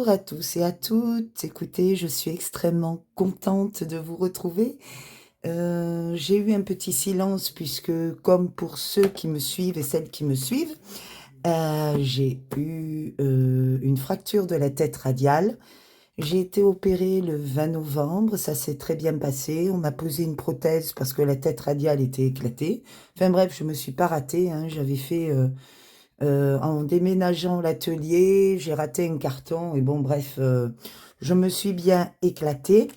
Bonjour à tous et à toutes. Écoutez, je suis extrêmement contente de vous retrouver. J'ai eu un petit silence puisque, comme pour ceux qui me suivent et celles qui me suivent, j'ai eu une fracture de la tête radiale. J'ai été opérée le 20 novembre, ça s'est très bien passé. On m'a posé une prothèse parce que la tête radiale était éclatée. Enfin bref, je me suis pas ratée, hein. J'avais fait en déménageant l'atelier, j'ai raté un carton et bon, bref, je me suis bien éclatée.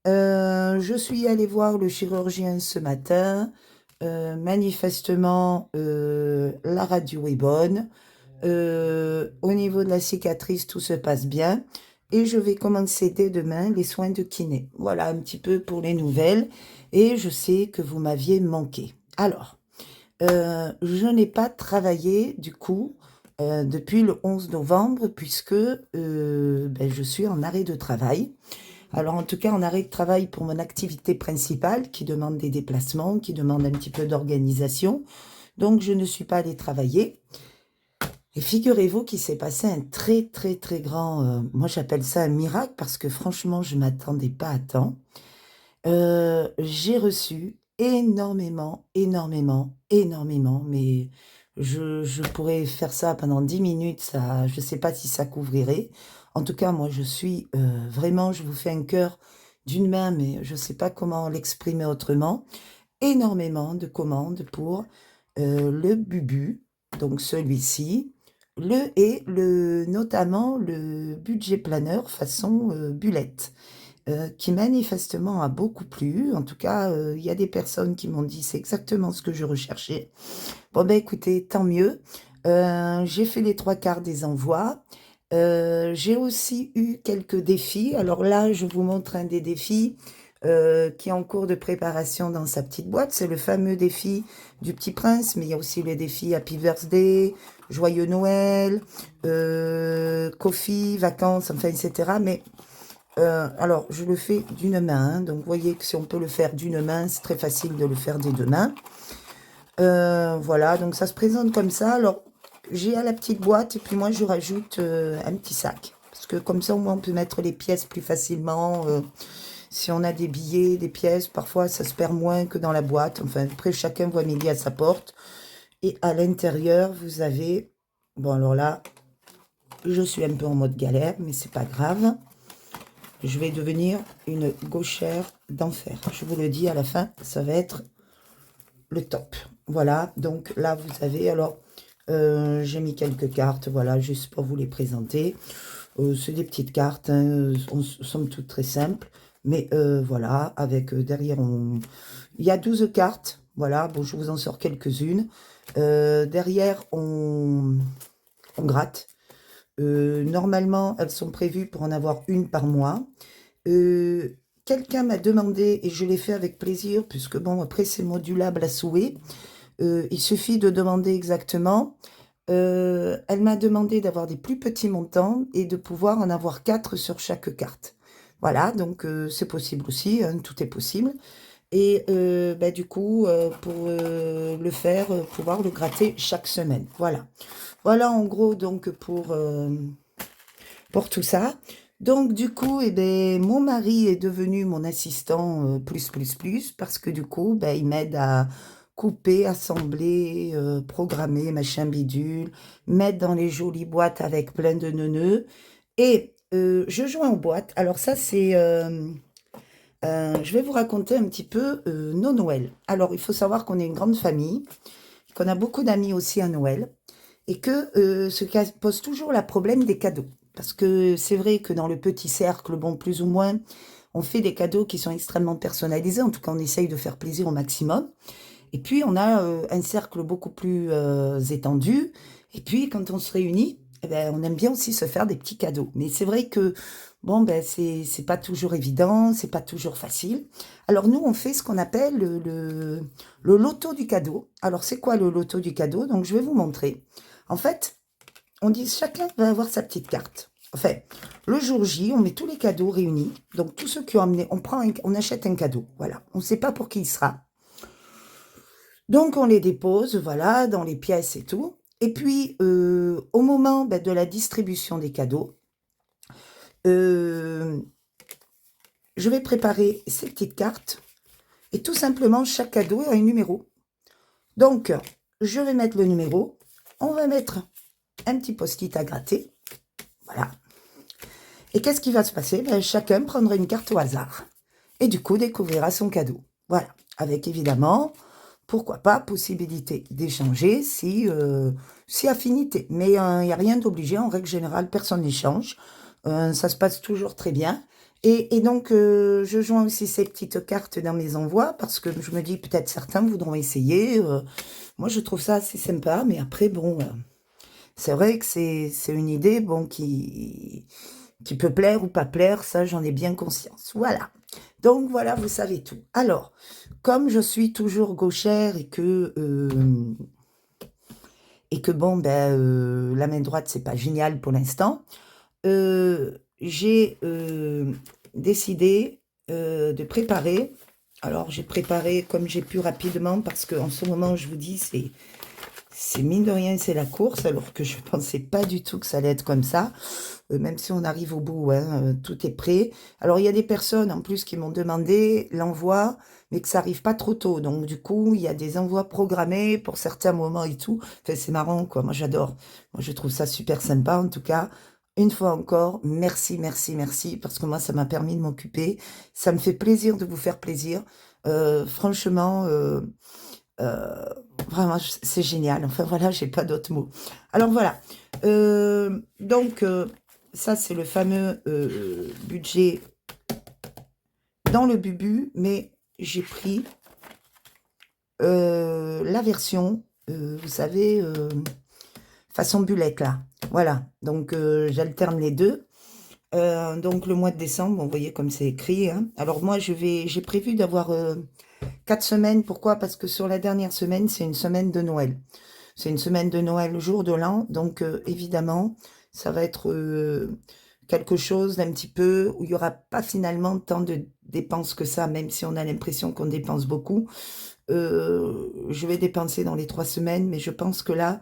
Je suis allée voir le chirurgien ce matin. Manifestement, la radio est bonne. Au niveau de la cicatrice, tout se passe bien. Et je vais commencer dès demain les soins de kiné. Voilà un petit peu pour les nouvelles. Et je sais que vous m'aviez manqué. Alors, je n'ai pas travaillé du coup depuis le 11 novembre puisque je suis en arrêt de travail. Alors en tout cas en arrêt de travail pour mon activité principale qui demande des déplacements, qui demande un petit peu d'organisation. Donc je ne suis pas allée travailler. Et figurez-vous qu'il s'est passé un très très très grand, moi j'appelle ça un miracle parce que franchement je m'attendais pas à tant. J'ai reçu énormément, énormément, énormément, mais je pourrais faire ça pendant 10 minutes, ça, je sais pas si ça couvrirait. En tout cas, moi, je suis vraiment, je vous fais un cœur d'une main, mais je sais pas comment l'exprimer autrement. Énormément de commandes pour le Bubu, donc celui-ci, notamment le budget planeur façon Bullet qui manifestement a beaucoup plu. En tout cas, il y a des personnes qui m'ont dit c'est exactement ce que je recherchais. Bon ben écoutez, tant mieux. J'ai fait les trois quarts des envois. J'ai aussi eu quelques défis. Alors là, je vous montre un des défis qui est en cours de préparation dans sa petite boîte. C'est le fameux défi du Petit Prince, mais il y a aussi le défi Happy Birthday, Joyeux Noël, Coffee, vacances, enfin, etc. Mais alors, je le fais d'une main, hein. Donc vous voyez que si on peut le faire d'une main, c'est très facile de le faire des deux mains. Voilà, donc ça se présente comme ça. Alors, j'ai à la petite boîte et puis moi, je rajoute un petit sac. Parce que comme ça, au moins, on peut mettre les pièces plus facilement. Si on a des billets, des pièces, parfois, ça se perd moins que dans la boîte. Enfin, après, chacun voit midi à sa porte. Et à l'intérieur, vous avez... Bon, alors là, je suis un peu en mode galère, mais c'est pas grave. Je vais devenir une gauchère d'enfer. Je vous le dis, à la fin, ça va être le top. Voilà, donc là, vous avez, alors, j'ai mis quelques cartes, voilà, juste pour vous les présenter. C'est des petites cartes, hein, somme toute très simples, mais voilà, avec derrière, il y a 12 cartes, voilà, bon, je vous en sors quelques-unes. Derrière, on gratte. Normalement, elles sont prévues pour en avoir une par mois. Quelqu'un m'a demandé, et je l'ai fait avec plaisir, puisque bon, après c'est modulable à souhait. Il suffit de demander exactement. Elle m'a demandé d'avoir des plus petits montants et de pouvoir en avoir 4 sur chaque carte. Voilà, donc c'est possible aussi, hein, tout est possible. Et du coup, pour le faire, pouvoir le gratter chaque semaine. Voilà. Voilà en gros donc pour tout ça. Donc du coup, eh ben, mon mari est devenu mon assistant plus parce que du coup, ben, il m'aide à couper, assembler, programmer, machin bidule, mettre dans les jolies boîtes avec plein de neuneux. Et je joins en boîte. Alors ça, c'est... je vais vous raconter un petit peu nos Noëls. Alors, il faut savoir qu'on est une grande famille, qu'on a beaucoup d'amis aussi à Noël et que pose toujours le problème des cadeaux. Parce que c'est vrai que dans le petit cercle, bon, plus ou moins, on fait des cadeaux qui sont extrêmement personnalisés. En tout cas, on essaye de faire plaisir au maximum. Et puis, on a un cercle beaucoup plus étendu. Et puis, quand on se réunit, eh ben, on aime bien aussi se faire des petits cadeaux. Mais c'est vrai que, bon, ben, c'est pas toujours évident, c'est pas toujours facile. Alors, nous, on fait ce qu'on appelle le loto du cadeau. Alors, c'est quoi le loto du cadeau? Donc, je vais vous montrer. En fait, on dit chacun va avoir sa petite carte. Enfin, le jour J, on met tous les cadeaux réunis. Donc, tous ceux qui ont amené, on achète un cadeau. Voilà. On ne sait pas pour qui il sera. Donc, on les dépose, voilà, dans les pièces et tout. Et puis, au moment de la distribution des cadeaux, je vais préparer ces petites cartes. Et tout simplement, chaque cadeau a un numéro. Donc, je vais mettre le numéro. On va mettre un petit post-it à gratter. Voilà. Et qu'est-ce qui va se passer? Ben, chacun prendra une carte au hasard. Et du coup, découvrira son cadeau. Voilà. Avec évidemment, pourquoi pas, possibilité d'échanger si affinité. Mais il n'y a rien d'obligé. En règle générale, personne n'échange. Ça se passe toujours très bien. Et donc, je joins aussi ces petites cartes dans mes envois parce que je me dis peut-être certains voudront essayer. Moi, je trouve ça assez sympa. Mais après, bon, c'est vrai que c'est une idée bon, qui peut plaire ou pas plaire. Ça, j'en ai bien conscience. Voilà. Donc, voilà, vous savez tout. Alors, comme je suis toujours gauchère et que bon, ben, la main droite, c'est pas génial pour l'instant, j'ai décidé de préparer. Alors, j'ai préparé comme j'ai pu rapidement parce qu'en ce moment, je vous dis, c'est mine de rien, c'est la course, alors que je pensais pas du tout que ça allait être comme ça. Même si on arrive au bout, hein, tout est prêt. Alors, il y a des personnes en plus qui m'ont demandé l'envoi, mais que ça arrive pas trop tôt. Donc, du coup, il y a des envois programmés pour certains moments et tout. Enfin, c'est marrant, quoi. Moi, j'adore. Moi, je trouve ça super sympa, en tout cas. Une fois encore, merci, merci, merci, parce que moi, ça m'a permis de m'occuper. Ça me fait plaisir de vous faire plaisir. Franchement, euh, vraiment, c'est génial. Enfin, voilà, j'ai pas d'autres mots. Alors, voilà. Donc, ça, c'est le fameux budget dans le bubu, mais j'ai pris la version, vous savez, façon bullet, là. Voilà, donc j'alterne les deux. Donc le mois de décembre, vous voyez comme c'est écrit. Hein. Alors moi, j'ai prévu d'avoir 4 semaines. Pourquoi? Parce que sur la dernière semaine, c'est une semaine de Noël. C'est une semaine de Noël, jour de l'an. Donc évidemment, ça va être quelque chose d'un petit peu où il n'y aura pas finalement tant de dépenses que ça, même si on a l'impression qu'on dépense beaucoup. Je vais dépenser dans les 3 semaines, mais je pense que là,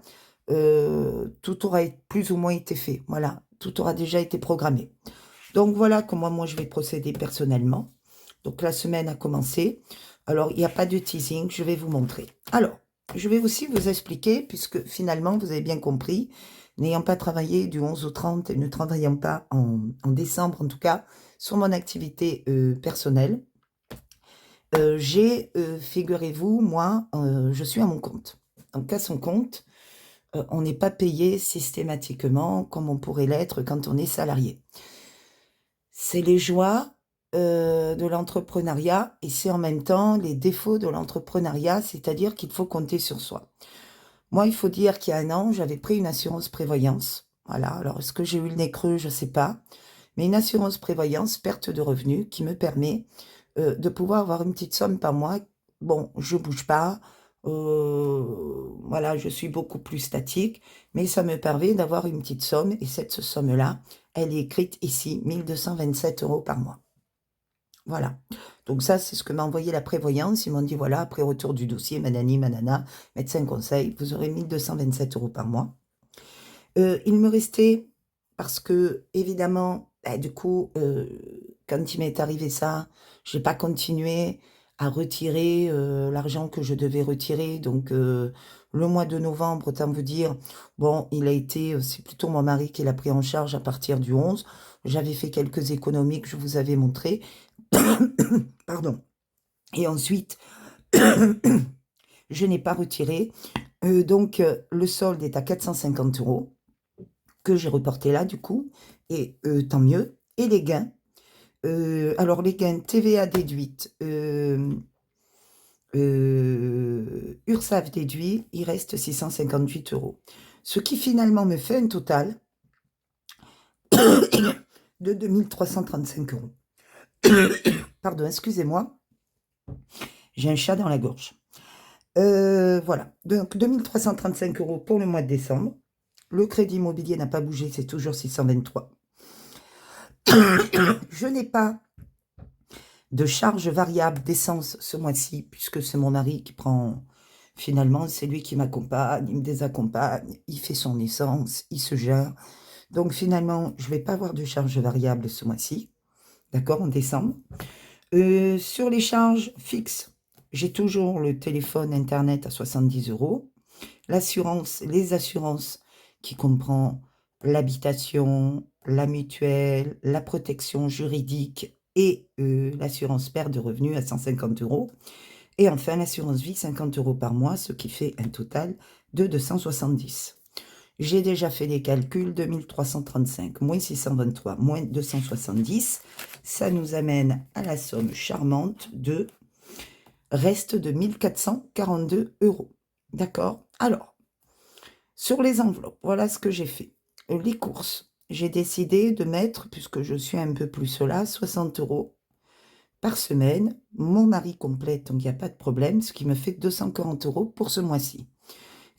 tout aura plus ou moins été fait. Voilà, tout aura déjà été programmé. Donc voilà comment moi je vais procéder personnellement. Donc la semaine a commencé. Alors il n'y a pas de teasing, je vais vous montrer. Alors, je vais aussi vous expliquer, puisque finalement vous avez bien compris, n'ayant pas travaillé du 11 au 30 et ne travaillant pas en décembre en tout cas, sur mon activité personnelle, figurez-vous, moi, je suis à mon compte. Donc à son compte, on n'est pas payé systématiquement comme on pourrait l'être quand on est salarié. C'est les joies de l'entrepreneuriat et c'est en même temps les défauts de l'entrepreneuriat, c'est-à-dire qu'il faut compter sur soi. Moi, il faut dire qu'il y a un an, j'avais pris une assurance prévoyance. Voilà, alors est-ce que j'ai eu le nez creux? Je ne sais pas. Mais une assurance prévoyance, perte de revenus, qui me permet de pouvoir avoir une petite somme par mois. Bon, je bouge pas. Voilà, je suis beaucoup plus statique, mais ça me permet d'avoir une petite somme. Et cette somme-là, elle est écrite ici, 1227 € par mois. Voilà. Donc ça, c'est ce que m'a envoyé la prévoyance. Ils m'ont dit, voilà, après retour du dossier, manani, manana, médecin conseil, vous aurez 1227 € par mois. Il me restait, parce que, évidemment, du coup, quand il m'est arrivé ça, je n'ai pas continué à retirer l'argent que je devais retirer. Donc, le mois de novembre, autant vous dire, bon, il a été, c'est plutôt mon mari qui l'a pris en charge à partir du 11. J'avais fait quelques économies que je vous avais montrées. Pardon. Et ensuite, je n'ai pas retiré. Donc, le solde est à 450 € que j'ai reporté là, du coup. Et tant mieux. Et les gains. Alors, les gains TVA déduite, URSSAF déduit, il reste 658 €. Ce qui finalement me fait un total de 2335 €. Pardon, excusez-moi. J'ai un chat dans la gorge. Voilà, donc 2335 € pour le mois de décembre. Le crédit immobilier n'a pas bougé, c'est toujours 623. Je n'ai pas de charge variable d'essence ce mois-ci, puisque c'est mon mari qui prend, finalement, c'est lui qui m'accompagne, il me désaccompagne, il fait son essence, il se gère. Donc, finalement, je ne vais pas avoir de charge variable ce mois-ci. D'accord, en décembre. Sur les charges fixes, j'ai toujours le téléphone Internet à 70 €. L'assurance, les assurances qui comprend l'habitation, la mutuelle, la protection juridique et l'assurance perte de revenus à 150 €. Et enfin, l'assurance vie, 50 € par mois, ce qui fait un total de 270. J'ai déjà fait les calculs, 2335 moins 623 moins 270, ça nous amène à la somme charmante de reste de 1442 €. D'accord? Alors, sur les enveloppes, voilà ce que j'ai fait. Les courses, j'ai décidé de mettre, puisque je suis un peu plus là, 60 € par semaine. Mon mari complète, donc il n'y a pas de problème, ce qui me fait 240 € pour ce mois-ci.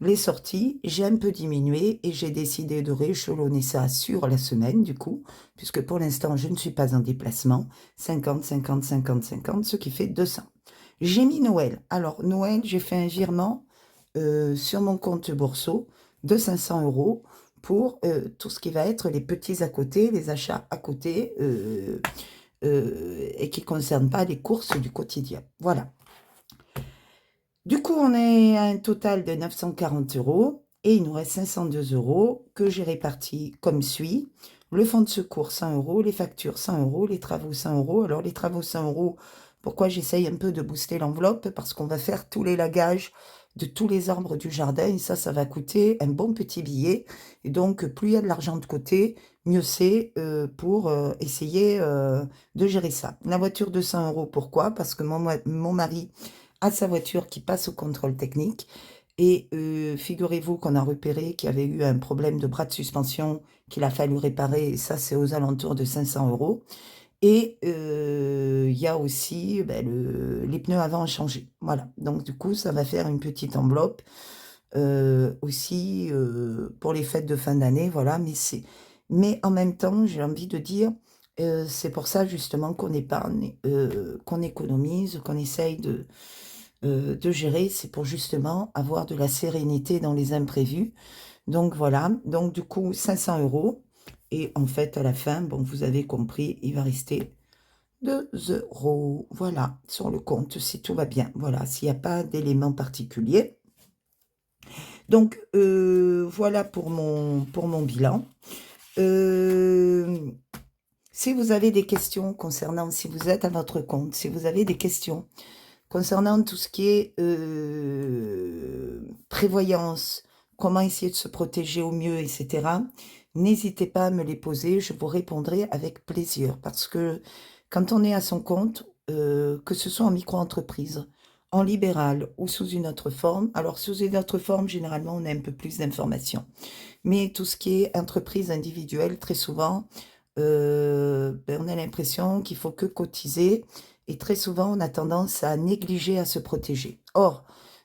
Les sorties, j'ai un peu diminué et j'ai décidé de rééchelonner ça sur la semaine, du coup, puisque pour l'instant, je ne suis pas en déplacement. 50, 50, 50, 50, ce qui fait 200. J'ai mis Noël. Alors, Noël, j'ai fait un virement sur mon compte Bourseau de 500 € pour tout ce qui va être les petits à côté, les achats à côté, et qui ne concernent pas les courses du quotidien. Voilà. Du coup, on est à un total de 940 € et il nous reste 502 € que j'ai répartis comme suit. Le fonds de secours, 100 €, les factures, 100 €, les travaux, 100 €. Alors, les travaux, 100 €, pourquoi j'essaye un peu de booster l'enveloppe? Parce qu'on va faire tous les lagages de tous les arbres du jardin et ça va coûter un bon petit billet. Et donc, plus il y a de l'argent de côté, mieux c'est pour essayer de gérer ça. La voiture de 100 €, pourquoi? Parce que mon mari à sa voiture qui passe au contrôle technique. Et figurez-vous qu'on a repéré qu'il y avait eu un problème de bras de suspension qu'il a fallu réparer. Et ça, c'est aux alentours de 500 €. Et il y a aussi les pneus avant à changer. Voilà. Donc, du coup, ça va faire une petite enveloppe aussi pour les fêtes de fin d'année. Voilà. Mais en même temps, j'ai envie de dire, c'est pour ça justement qu'on épargne, qu'on économise, qu'on essaye de gérer, c'est pour justement avoir de la sérénité dans les imprévus. Donc voilà, donc du coup 500 €. Et en fait, à la fin, bon, vous avez compris, il va rester 2 €. Voilà, sur le compte, si tout va bien. Voilà, s'il n'y a pas d'éléments particuliers. Donc voilà pour mon bilan. Si vous avez des questions concernant, si vous êtes à votre compte, si vous avez des questions concernant tout ce qui est prévoyance, comment essayer de se protéger au mieux, etc., n'hésitez pas à me les poser, je vous répondrai avec plaisir. Parce que quand on est à son compte, que ce soit en micro-entreprise, en libéral ou sous une autre forme, alors sous une autre forme, généralement, on a un peu plus d'informations. Mais tout ce qui est entreprise individuelle, très souvent, on a l'impression qu'il faut que cotiser et très souvent, on a tendance à négliger, à se protéger. Or,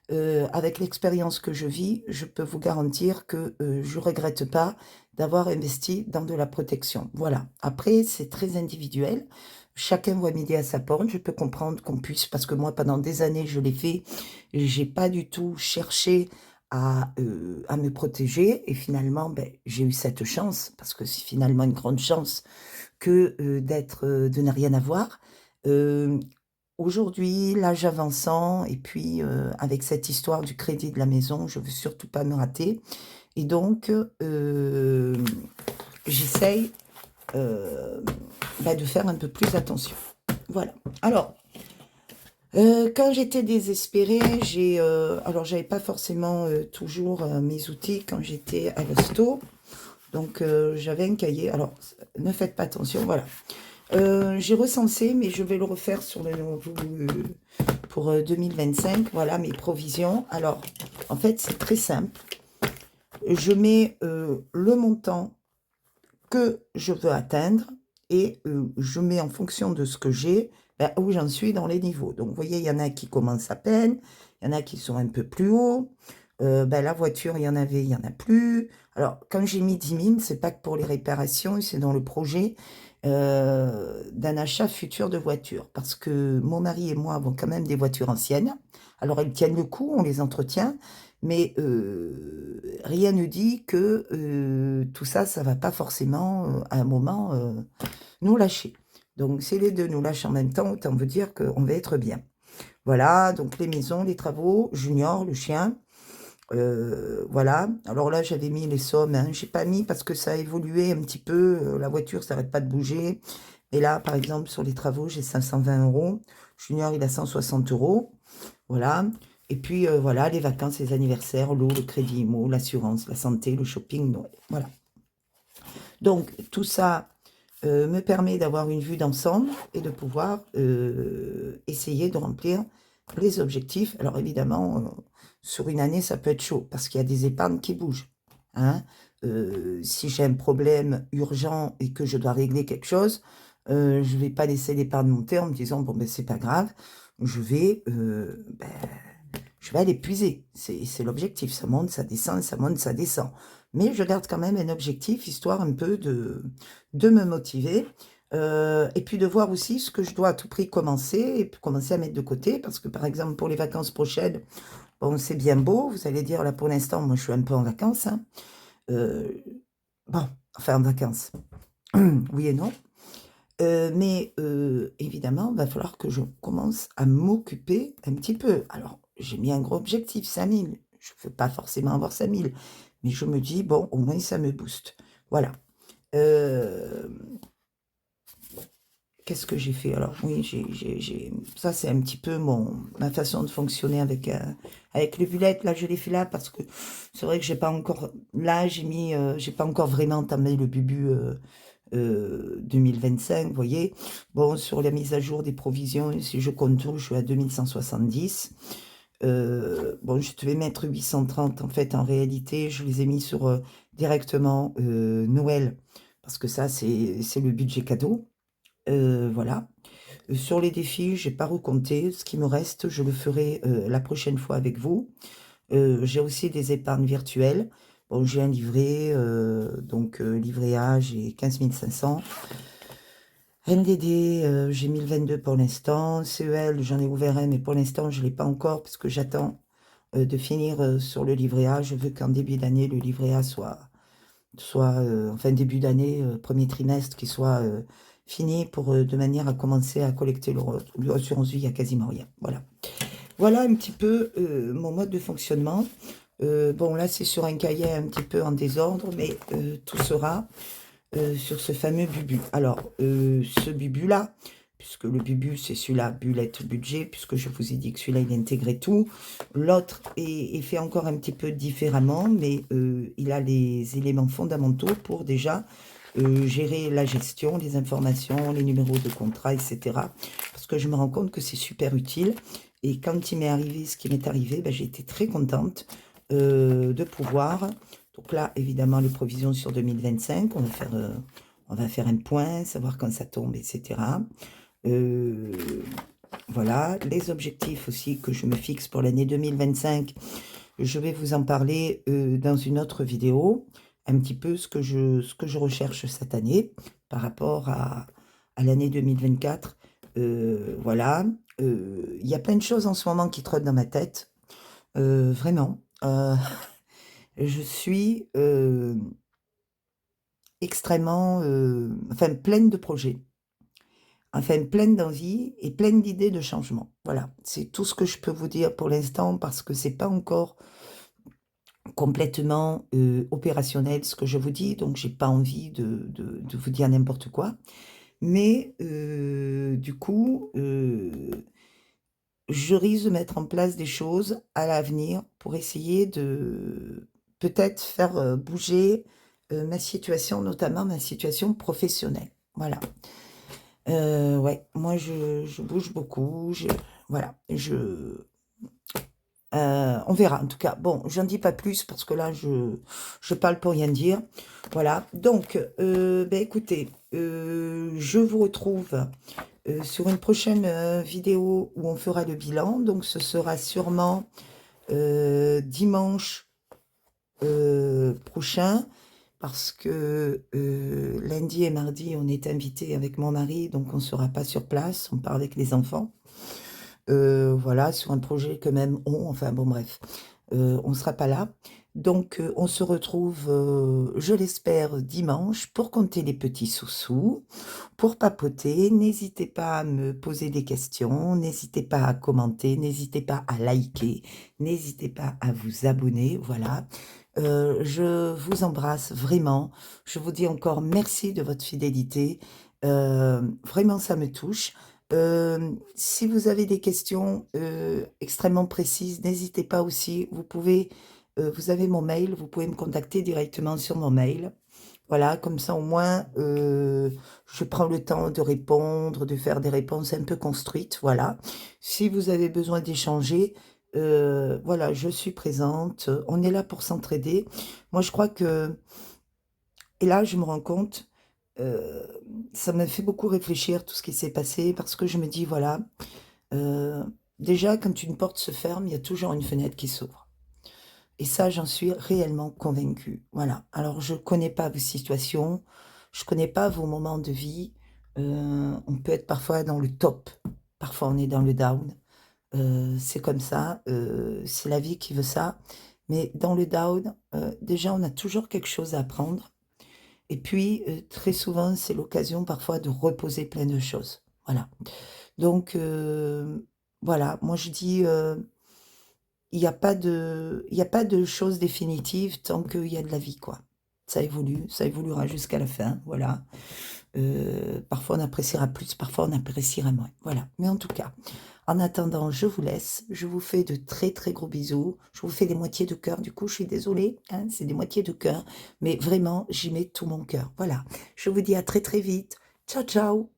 avec l'expérience que je vis, je peux vous garantir que je ne regrette pas d'avoir investi dans de la protection. Voilà. Après, c'est très individuel. Chacun voit midi à sa porte. Je peux comprendre qu'on puisse, parce que moi, pendant des années, je l'ai fait. J'ai pas du tout cherché à me protéger. Et finalement, j'ai eu cette chance, parce que c'est finalement une grande chance que de ne rien avoir. Aujourd'hui, l'âge avançant, et puis avec cette histoire du crédit de la maison, je ne veux surtout pas me rater. Et donc, j'essaye de faire un peu plus attention. Voilà. Alors, quand j'étais désespérée, alors j'avais pas forcément toujours mes outils quand j'étais à l'hosto. Donc, j'avais un cahier. Alors, ne faites pas attention, voilà. J'ai recensé, mais je vais le refaire sur le pour 2025. Voilà mes provisions. Alors, en fait, c'est très simple. Je mets le montant que je veux atteindre et je mets en fonction de ce que j'ai, où j'en suis dans les niveaux. Donc, vous voyez, il y en a qui commencent à peine, il y en a qui sont un peu plus hauts. La voiture, il y en avait, il n'y en a plus. Alors, quand j'ai mis 10 000, c'est pas que pour les réparations, c'est dans le projet d'un achat futur de voiture. Parce que mon mari et moi avons quand même des voitures anciennes. Alors, elles tiennent le coup, on les entretient. Mais rien ne dit que tout ça, ça va pas forcément, à un moment, nous lâcher. Donc si les 2 nous lâchent en même temps, autant veut dire qu'on va être bien. Voilà, donc les maisons, les travaux, Junior, le chien, voilà. Alors là, j'avais mis les sommes, hein. J'ai pas mis parce que ça a évolué un petit peu, la voiture, ça arrête pas de bouger. Et là, par exemple, sur les travaux, j'ai 520 €. Junior, il a 160 €. Voilà. Et puis, voilà, les vacances, les anniversaires, l'eau, le crédit IMO, l'assurance, la santé, le shopping, Noël. Voilà. Donc, tout ça me permet d'avoir une vue d'ensemble et de pouvoir essayer de remplir les objectifs. Alors, évidemment, sur une année, ça peut être chaud parce qu'il y a des épargnes qui bougent. Hein. Si j'ai un problème urgent et que je dois régler quelque chose, je ne vais pas laisser l'épargne monter en me disant, bon, ben, c'est pas grave, je vais, ben, je vais l'épuiser. C'est l'objectif. Ça monte, ça descend, ça monte, ça descend. Mais je garde quand même un objectif, histoire un peu de me motiver. Et puis de voir aussi ce que je dois à tout prix commencer, et puis commencer à mettre de côté. Parce que par exemple, pour les vacances prochaines, bon, c'est bien beau. Vous allez dire, là pour l'instant, moi je suis un peu en vacances. Hein. Euh, bon, enfin en vacances. Oui et non. Mais évidemment, il va falloir que je commence à m'occuper un petit peu. Alors, j'ai mis un gros objectif, 5000. Je ne veux pas forcément avoir 5000, mais je me dis, bon, au moins ça me booste. Voilà. Euh, Qu'est-ce que j'ai fait? Alors, oui, ça c'est un petit peu ma façon de fonctionner avec les bulettes. Là, je l'ai fait là parce que c'est vrai que j'ai pas encore, là, j'ai pas encore vraiment entamé le bubu 2025, vous voyez. Bon, sur la mise à jour des provisions, si je compte tout, je suis à 2170. Bon, je devais mettre 830, en fait, en réalité, je les ai mis sur directement Noël, parce que ça, c'est le budget cadeau. Voilà. Sur les défis, j'ai pas recompté. Ce qui me reste, je le ferai la prochaine fois avec vous. J'ai aussi des épargnes virtuelles. Bon, j'ai un livret, donc livret A, j'ai 15 500. NDD, j'ai 1022 pour l'instant. CEL, j'en ai ouvert un, mais pour l'instant, je ne l'ai pas encore parce que j'attends de finir sur le livret A. Je veux qu'en début d'année, le livret A enfin début d'année, premier trimestre, qui soit fini pour de manière à commencer à collecter l'assurance vie. Il n'y a quasiment rien. Voilà. Voilà un petit peu mon mode de fonctionnement. Bon, là, c'est sur un cahier un petit peu en désordre, mais tout sera sur ce fameux bubu. Alors, ce bubu-là, puisque le bubu, c'est celui-là, bullet budget, puisque je vous ai dit que celui-là, il intégrait tout. L'autre est fait encore un petit peu différemment, mais il a les éléments fondamentaux pour déjà gérer la gestion, les informations, les numéros de contrat, etc. Parce que je me rends compte que c'est super utile. Et quand il m'est arrivé ce qui m'est arrivé, ben, j'ai été très contente de pouvoir. Donc là, évidemment, les provisions sur 2025, on va faire un point, savoir quand ça tombe, etc. Euh, voilà, les objectifs aussi que je me fixe pour l'année 2025, je vais vous en parler dans une autre vidéo, un petit peu ce que je recherche cette année par rapport à l'année 2024. Voilà, il y a plein de choses en ce moment qui trottent dans ma tête, vraiment. Je suis extrêmement, enfin pleine de projets, enfin pleine d'envie et pleine d'idées de changement. Voilà, c'est tout ce que je peux vous dire pour l'instant parce que c'est pas encore complètement opérationnel ce que je vous dis, donc j'ai pas envie de vous dire n'importe quoi. Mais du coup, je risque de mettre en place des choses à l'avenir pour essayer de peut-être faire bouger ma situation, notamment ma situation professionnelle. Voilà. Ouais, moi je bouge beaucoup. Voilà. On verra en tout cas. Bon, j'en dis pas plus parce que là je parle pour rien dire. Voilà. Donc, ben écoutez, je vous retrouve sur une prochaine vidéo où on fera le bilan. Donc ce sera sûrement dimanche prochain parce que lundi et mardi on est invité avec mon mari, donc on ne sera pas sur place, on part avec les enfants. Voilà, sur un projet que même on, enfin bon bref. on ne sera pas là. Donc, on se retrouve, je l'espère, dimanche pour compter les petits sous-sous, pour papoter. N'hésitez pas à me poser des questions, n'hésitez pas à commenter, n'hésitez pas à liker, n'hésitez pas à vous abonner, voilà. Je vous embrasse vraiment. Je vous dis encore merci de votre fidélité. Vraiment, ça me touche. Si vous avez des questions extrêmement précises, n'hésitez pas aussi. Vous avez mon mail, vous pouvez me contacter directement sur mon mail. Voilà, comme ça au moins, je prends le temps de répondre, de faire des réponses un peu construites, voilà. Si vous avez besoin d'échanger, voilà, je suis présente, on est là pour s'entraider. Moi, je crois que et là, je me rends compte, heu, ça m'a fait beaucoup réfléchir tout ce qui s'est passé parce que je me dis: «Voilà, heu, déjà quand une porte se ferme, il y a toujours une fenêtre qui s'ouvre». Et ça, j'en suis réellement convaincue. Voilà. Alors, je connais pas vos situations, je connais pas vos moments de vie. On peut être parfois dans le top, parfois on est dans le down. C'est comme ça, c'est la vie qui veut ça. Mais dans le down, déjà, on a toujours quelque chose à apprendre. Et puis, très souvent, c'est l'occasion parfois de reposer plein de choses. Voilà. Donc, voilà, moi je dis, il y a pas de chose définitive tant qu'il y a de la vie, quoi. Ça évolue, ça évoluera jusqu'à la fin, voilà. Parfois on appréciera plus, parfois on appréciera moins, voilà. Mais en tout cas, en attendant, je vous laisse, je vous fais de très, très gros bisous. Je vous fais des moitiés de cœur, du coup, je suis désolée, hein, c'est des moitiés de cœur, mais vraiment, j'y mets tout mon cœur, voilà. Je vous dis à très, très vite. Ciao, ciao.